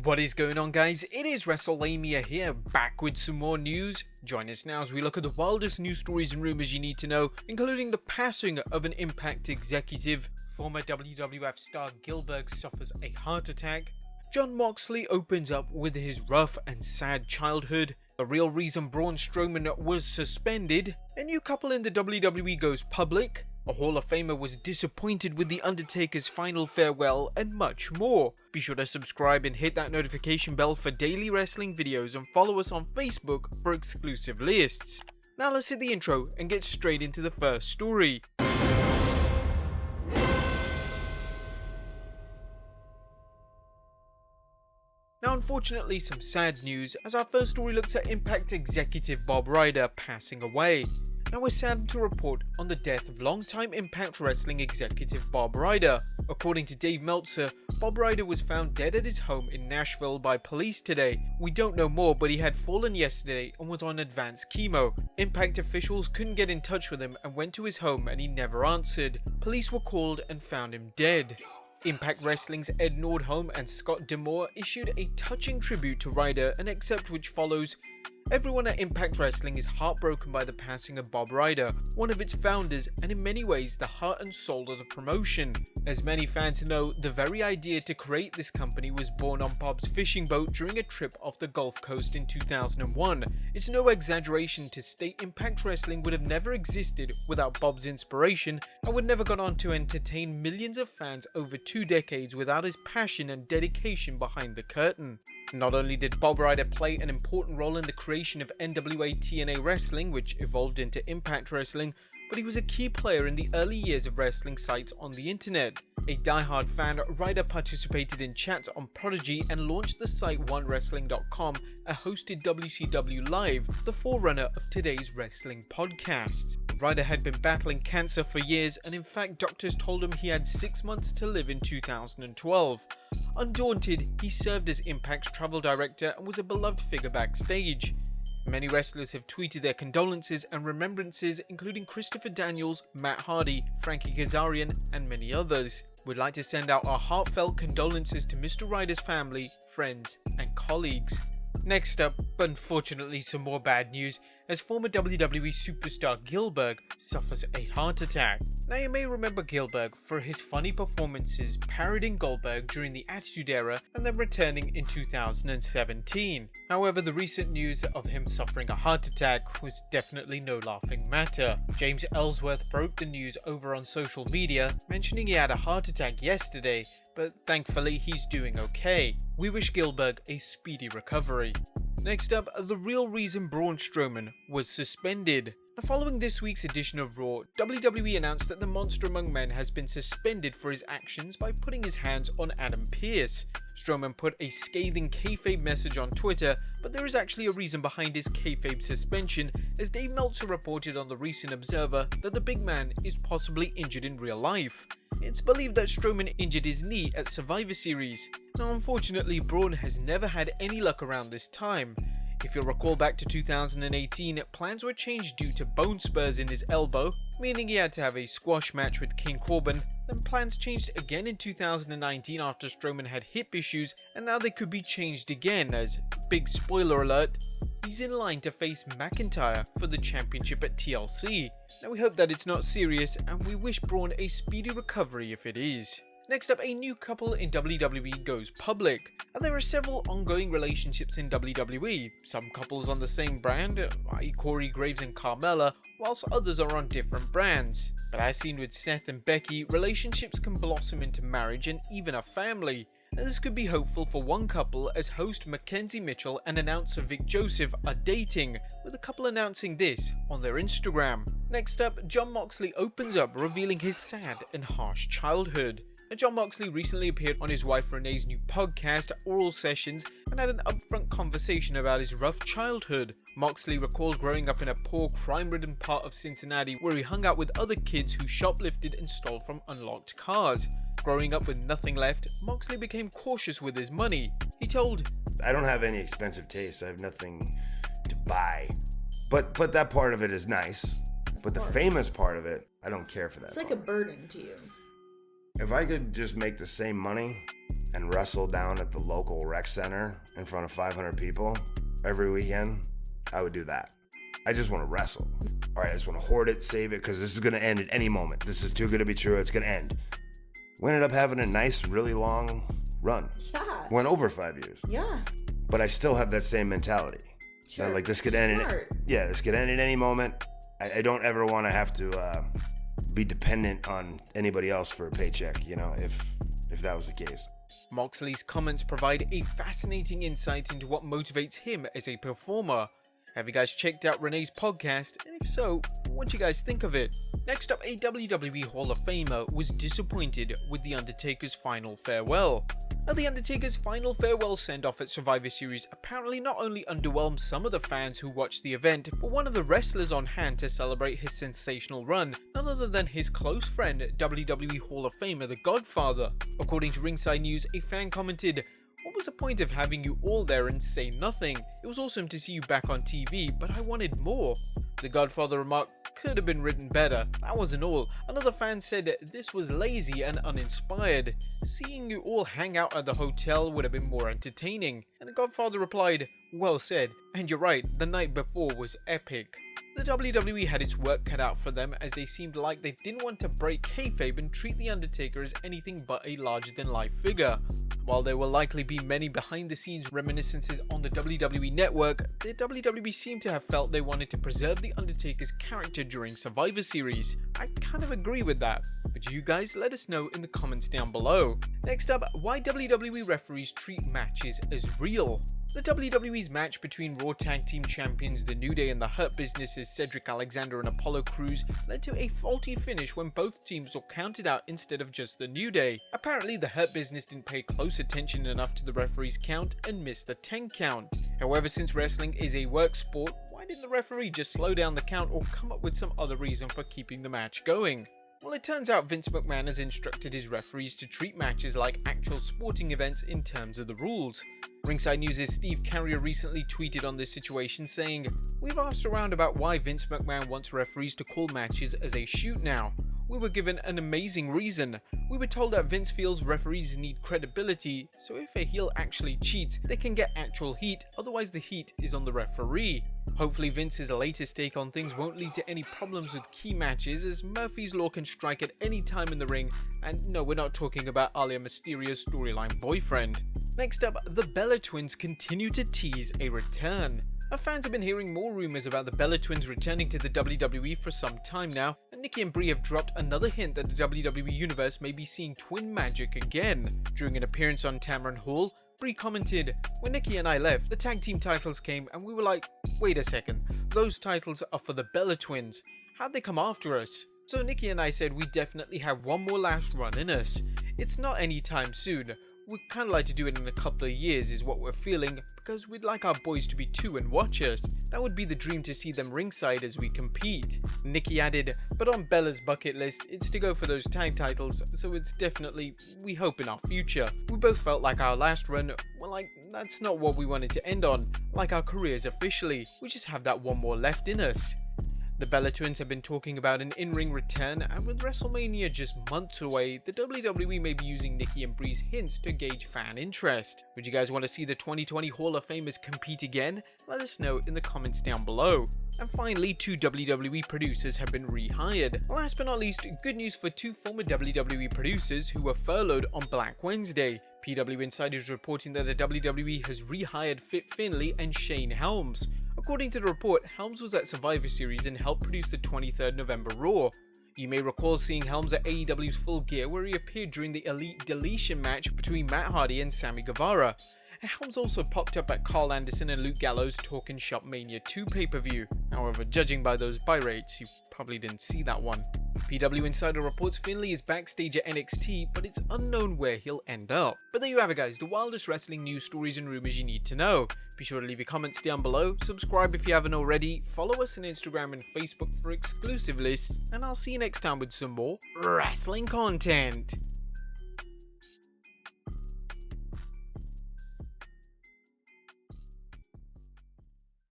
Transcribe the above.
What is going on, guys? It is Wrestlelamia here, back with some more news. Join us now as we look at the wildest news stories and rumors you need to know, including the passing of an Impact executive, former WWF star Gillberg suffers a heart attack, Jon Moxley opens up with his rough and sad childhood, the real reason Braun Strowman was suspended, a new couple in the WWE goes public, a Hall of Famer was disappointed with The Undertaker's final farewell, and much more. Be sure to subscribe and hit that notification bell for daily wrestling videos and follow us on Facebook for exclusive lists. Now let's hit the intro and get straight into the first story. Now unfortunately some sad news as our first story looks at Impact executive Bob Ryder passing away. Now we're saddened to report on the death of longtime Impact Wrestling executive Bob Ryder. According to Dave Meltzer, Bob Ryder was found dead at his home in Nashville by police today. We don't know more, but he had fallen yesterday and was on advanced chemo. Impact officials couldn't get in touch with him and went to his home and he never answered. Police were called and found him dead. Impact Wrestling's Ed Nordholm and Scott D'Amore issued a touching tribute to Ryder, an excerpt which follows. Everyone at Impact Wrestling is heartbroken by the passing of Bob Ryder, one of its founders and in many ways the heart and soul of the promotion. As many fans know, the very idea to create this company was born on Bob's fishing boat during a trip off the Gulf Coast in 2001. It's no exaggeration to state Impact Wrestling would have never existed without Bob's inspiration and would never gone on to entertain millions of fans over 2 decades without his passion and dedication behind the curtain. Not only did Bob Ryder play an important role in the creation of NWA TNA Wrestling, which evolved into Impact Wrestling, but he was a key player in the early years of wrestling sites on the internet. A diehard fan, Ryder participated in chats on Prodigy and launched the site OneWrestling.com and hosted WCW Live, the forerunner of today's wrestling podcasts. Ryder had been battling cancer for years and in fact doctors told him he had 6 months to live in 2012. Undaunted, he served as Impact's travel director and was a beloved figure backstage. Many wrestlers have tweeted their condolences and remembrances, including Christopher Daniels, Matt Hardy, Frankie Kazarian, and many others. We'd like to send out our heartfelt condolences to Mr. Ryder's family, friends, and colleagues. Next up, but unfortunately some more bad news, as former WWE superstar Gillberg suffers a heart attack. Now you may remember Gillberg for his funny performances parodying Goldberg during the Attitude Era and then returning in 2017. However, the recent news of him suffering a heart attack was definitely no laughing matter. James Ellsworth broke the news over on social media, mentioning he had a heart attack yesterday, but thankfully he's doing okay. We wish Gillberg a speedy recovery. Next up, the real reason Braun Strowman was suspended. Now, following this week's edition of Raw, WWE announced that the Monster Among Men has been suspended for his actions by putting his hands on Adam Pearce. Strowman put a scathing kayfabe message on Twitter, but there is actually a reason behind his kayfabe suspension, as Dave Meltzer reported on the recent Observer that the big man is possibly injured in real life. It's believed that Strowman injured his knee at Survivor Series. Now unfortunately, Braun has never had any luck around this time. If you'll recall back to 2018, plans were changed due to bone spurs in his elbow, meaning he had to have a squash match with King Corbin. Then plans changed again in 2019 after Strowman had hip issues, and now they could be changed again as, big spoiler alert, he's in line to face McIntyre for the championship at TLC. Now we hope that it's not serious and we wish Braun a speedy recovery if it is. Next up, a new couple in WWE goes public. And there are several ongoing relationships in WWE, some couples on the same brand, i.e. Corey Graves and Carmella, whilst others are on different brands. But as seen with Seth and Becky, relationships can blossom into marriage and even a family. And this could be hopeful for one couple as host Mackenzie Mitchell and announcer Vic Joseph are dating, with the couple announcing this on their Instagram. Next up, Jon Moxley opens up revealing his sad and harsh childhood. Jon Moxley recently appeared on his wife Renee's new podcast, Oral Sessions, and had an upfront conversation about his rough childhood. Moxley recalled growing up in a poor, crime-ridden part of Cincinnati where he hung out with other kids who shoplifted and stole from unlocked cars. Growing up with nothing left, Moxley became cautious with his money. He told, I don't have any expensive tastes, I have nothing to buy. But that part of it is nice. But the famous part of it, I don't care for that. It's like a burden to you. If I could just make the same money and wrestle down at the local rec center in front of 500 people every weekend, I would do that. I just want to wrestle. All right, I just want to hoard it, save it, because this is going to end at any moment. This is too good to be true. It's going to end. We ended up having a nice, really long run. Yeah. Went over 5 years. Yeah. But I still have that same mentality. Sure. That, like, this could end. This could end at any moment. I don't ever want to have to be dependent on anybody else for a paycheck. If that was the case. Moxley's comments provide a fascinating insight into what motivates him as a performer. Have you guys checked out Renee's podcast? And if so, what do you guys think of it? Next up, a WWE Hall of Famer was disappointed with The Undertaker's final farewell. Now, The Undertaker's final farewell send-off at Survivor Series apparently not only underwhelmed some of the fans who watched the event, but one of the wrestlers on hand to celebrate his sensational run, none other than his close friend, WWE Hall of Famer The Godfather. According to Ringside News, a fan commented, "What was the point of having you all there and say nothing? It was awesome to see you back on TV, but I wanted more." The Godfather remarked, "Could have been written better. That wasn't all." Another fan said this was lazy and uninspired. "Seeing you all hang out at the hotel would have been more entertaining." And the Godfather replied, "Well said, and you're right, the night before was epic." The WWE had its work cut out for them, as they seemed like they didn't want to break kayfabe and treat The Undertaker as anything but a larger-than-life figure. While there will likely be many behind-the-scenes reminiscences on the WWE Network, the WWE seemed to have felt they wanted to preserve The Undertaker's character during Survivor Series. I kind of agree with that, but you guys let us know in the comments down below. Next up, why WWE referees treat matches as real. The WWE's match between Raw Tag Team Champions The New Day and the Hurt Business's Cedric Alexander and Apollo Crews led to a faulty finish when both teams were counted out instead of just The New Day. Apparently, the Hurt Business didn't pay close attention enough to the referee's count and missed the 10 count. However, since wrestling is a work sport, why didn't the referee just slow down the count or come up with some other reason for keeping the match going? Well, it turns out Vince McMahon has instructed his referees to treat matches like actual sporting events in terms of the rules. Ringside News' Steve Carrier recently tweeted on this situation saying, "We've asked around about why Vince McMahon wants referees to call matches as a shoot now. We were given an amazing reason. We were told that Vince feels referees need credibility, so if a heel actually cheats, they can get actual heat, otherwise the heat is on the referee. Hopefully Vince's latest take on things won't lead to any problems with key matches, as Murphy's Law can strike at any time in the ring, and no, we're not talking about Alia Mysterio's storyline boyfriend." Next up, the Bella Twins continue to tease a return. Our fans have been hearing more rumors about the Bella Twins returning to the WWE for some time now, and Nikki and Brie have dropped another hint that the WWE Universe may be seeing twin magic again. During an appearance on Tamron Hall, Brie commented, "When Nikki and I left, the tag team titles came and we were like, wait a second, those titles are for the Bella Twins. How'd they come after us? So Nikki and I said we definitely have one more last run in us. It's not anytime soon. We'd kind of like to do it in a couple of years is what we're feeling, because we'd like our boys to be 2 and watch us. That would be the dream to see them ringside as we compete." Nikki added, "But on Bella's bucket list, it's to go for those tag titles, so it's definitely, we hope, in our future. We both felt like our last run, well, like, that's not what we wanted to end on, like our careers officially. We just have that one more left in us." The Bella Twins have been talking about an in-ring return, and with WrestleMania just months away, the WWE may be using Nikki and Brie's hints to gauge fan interest. Would you guys want to see the 2020 Hall of Famers compete again? Let us know in the comments down below. And finally, 2 WWE producers have been rehired. Last but not least, good news for 2 former WWE producers who were furloughed on Black Wednesday. PW Insider is reporting that the WWE has rehired Fit Finlay and Shane Helms. According to the report, Helms was at Survivor Series and helped produce the 23rd November Raw. You may recall seeing Helms at AEW's Full Gear, where he appeared during the Elite Deletion match between Matt Hardy and Sammy Guevara. And Helms also popped up at Carl Anderson and Luke Gallows' Talkin' Shop Mania 2 pay-per-view. However, judging by those buy rates, you probably didn't see that one. PW Insider reports Finlay is backstage at NXT, but it's unknown where he'll end up. But there you have it, guys, the wildest wrestling news, stories and rumors you need to know. Be sure to leave your comments down below, subscribe if you haven't already, follow us on Instagram and Facebook for exclusive lists, and I'll see you next time with some more wrestling content.